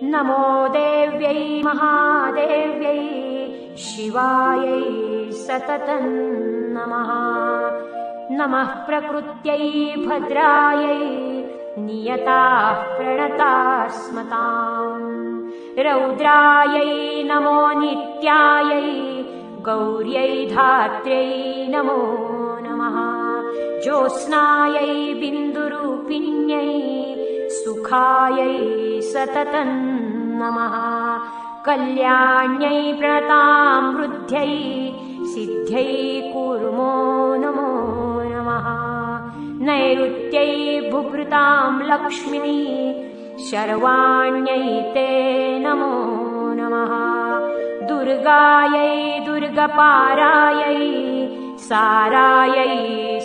नमो देव्यै महादेव्यै शिवायै सततं नमः। नमः प्रकृत्यै भद्रायै नियताः प्रणतास्मताम्। रौद्रायै नमो नित्यायै गौर्यै धात्र्यै नमो नमः। ज्योत्स्नायै बिन्दुरूपिण्यै सुखायै सततं नमः। कल्याण्यै प्रणतां वृद्ध्यै सिद्ध्यै कुर्मो नमो नमः। नैऋत्यै भुभृतां लक्ष्म्यै शर्वाण्यै ते नमो नमः। दुर्गायै दुर्गपारायै सारायै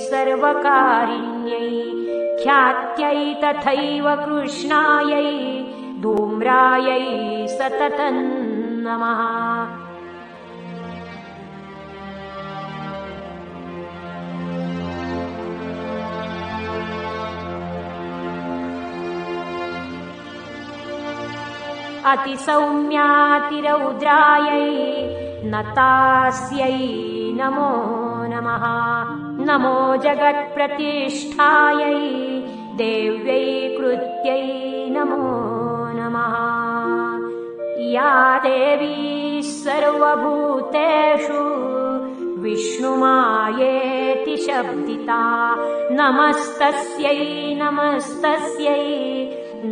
सर्वकारिण्यै ख्यात्यै तथैव कृष्णायै धूम्रायै सततं नमः। अतिसौम्यातिरौद्रायै नतास्यै नमो नमः। नमो जगत्प्रतिष्ठायै देव्यै कृत्यै नमो नमः। या देवी सर्वभूतेषु विष्णुमायेति शब्दिता नमस्तस्यै नमस्तस्यै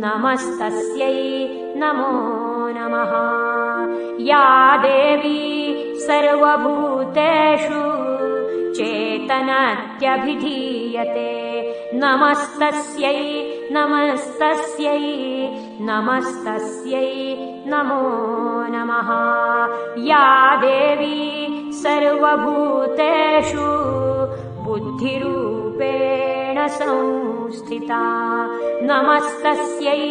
नमस्तस्यै नमो नमः। या देवी सर्वभूतेषु चेतनत्यभिधीयते नमस्तस्यै नमस्तस्यै नमस्तस्यै नमो नमः। या देवी सर्वभूतेषु बुद्धिरूपेण संस्थिता नमस्तस्यै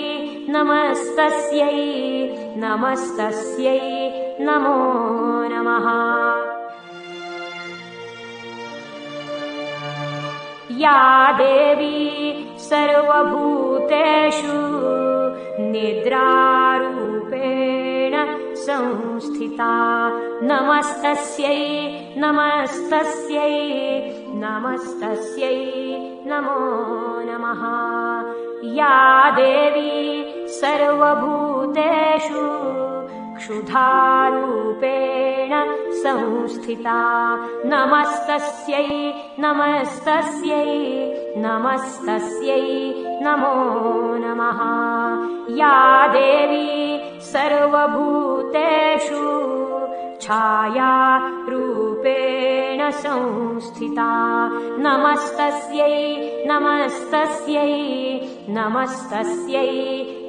नमस्तस्यै नमस्तस्यै नमो नमः। या देवी सर्वभूतेषु निद्रारूपेण संस्थिता नमस्तस्यै नमस्तस्यै नमस्तस्यै नमो नमः। या देवी सर्वभूतेषु क्षुधारूपेण संस्थिता नमस्तस्यै नमस्तस्यै नमस्तस्यै नमो नमः। या देवी सर्वभूतेषु छायारूपेण संस्थिता नमस्तस्यै नमस्तस्यै नमस्तस्यै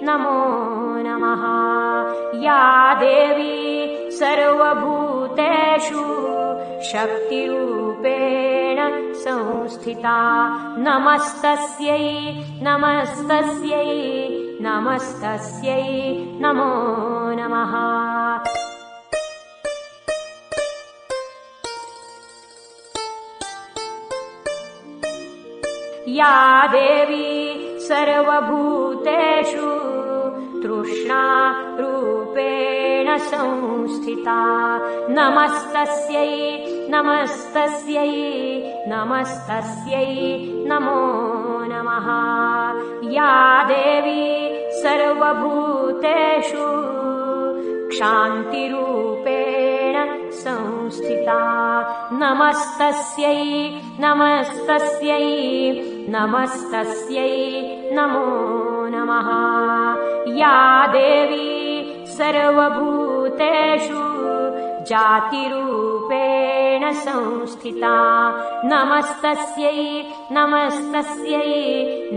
नमो नमः। या देवी सर्वभूतेषु शक्तिरूपेण संस्थिता नमस्तस्यै नमस्तस्यै नमस्तस्यै नमो नमः। या देवी सर्वभूतेषु तृष्णारूपेण संस्थिता नमस्तस्यै नमस्तस्यै नमस्तस्यै नमो नमः। या देवी सर्वभूतेषु क्षान्तिरूपेण संस्थिता नमस्तस्यै नमस्तस्यै नमस्तस्यै नमो नमः। या देवी सर्वभूतेषु जातिरूपेण संस्थिता नमस्तस्यै नमस्तस्यै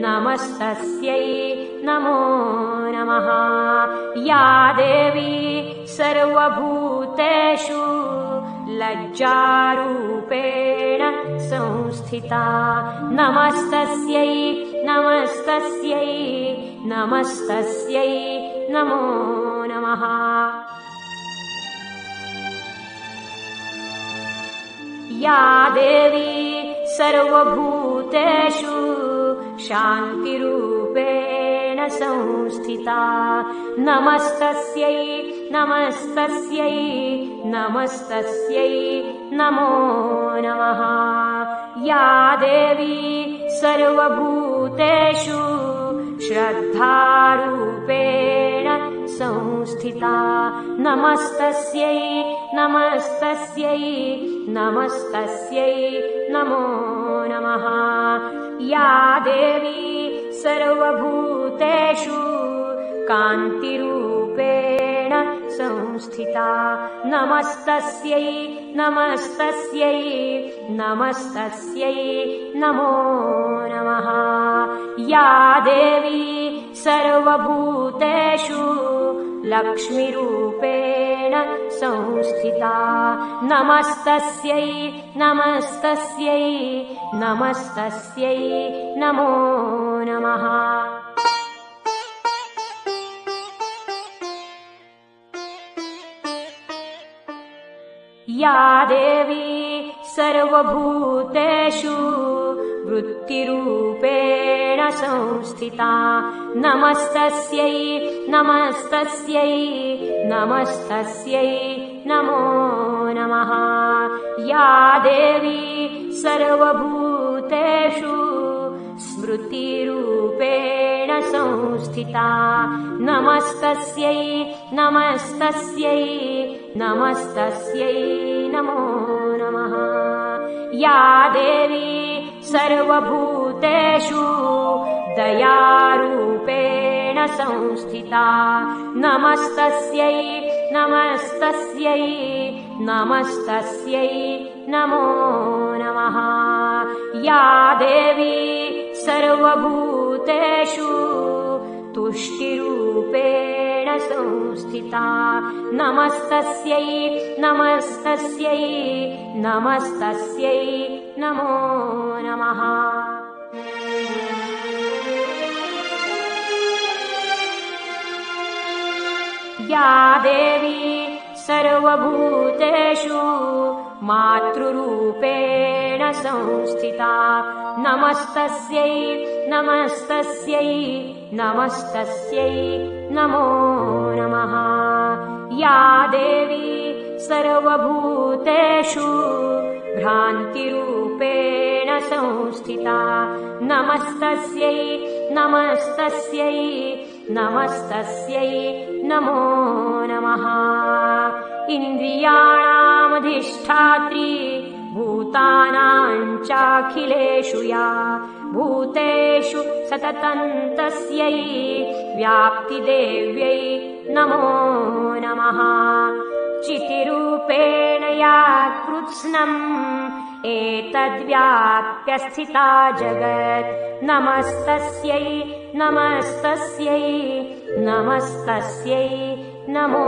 नमस्तस्यै नमो नमः। या देवी सर्वभूतेषु लज्जारूपेण संस्थिता नमस्तस्यै नमस्तस्यै नमस्तस्यै नमो नमः। या देवी सर्वभूतेषु शान्तिरूपेण संस्थिता नमस्तस्यै नमस्तस्यै नमस्तस्यै नमो नमः या देवी सर्वभूतेषु श्रद्धारूपेण संस्थिता नमस्तस्यै नमस्तस्यै नमस्तस्यै नमो नमः या देवी सर्वभूतेषु कान्तिरूपेण संस्थिता नमस्तस्यै नमस्तस्यै नमस्तस्यै नमो नमः या देवी सर्वभूतेषु लक्ष्मीरूपेण संस्थिता नमस्तस्यै नमस्तस्यै नमस्तस्यै नमो नमः या देवी सर्वभूतेषु वृत्तिरूपेण संस्थिता नमस्तस्यै नमस्तस्यै नमस्तस्यै नमो नमः या देवी सर्वभूतेषु स्मृतिरूपेण संस्थिता नमस्तस्यै नमस्तस्यै नमस्तस्यै नमो नमः या देवी सर्वभूतेषु दयारूपेण संस्थिता नमस्तस्यै नमस्तस्यै नमस्तस्यै नमो नमः या देवी सर्वभूतेषु तुष्टिरूपेण संस्थिता नमस्तस्यै नमस्तस्यै नमस्तस्यै नमो नमः या देवी सर्वभूतेषु मातृरूपेण संस्थिता नमस्तस्यै नमस्तस्यै नमस्तस्यै नमो नमः या देवी सर्वभूतेषु भ्रान्तिरूपेण संस्थिता नमस्तस्यै नमस्तस्यै नमस्तस्यै नमो नमः इन्द्रियाणामधिष्ठात्री भूतानां चाखिलेषु या भूतेषु सततं तस्यै व्याप्तिदेव्यै नमो नमः चितिरूपेण या कृत्स्नम् एतद्व्याप्य स्थिता जगत् नमस्तस्यै नमस्तस्यै नमस्तस्यै नमो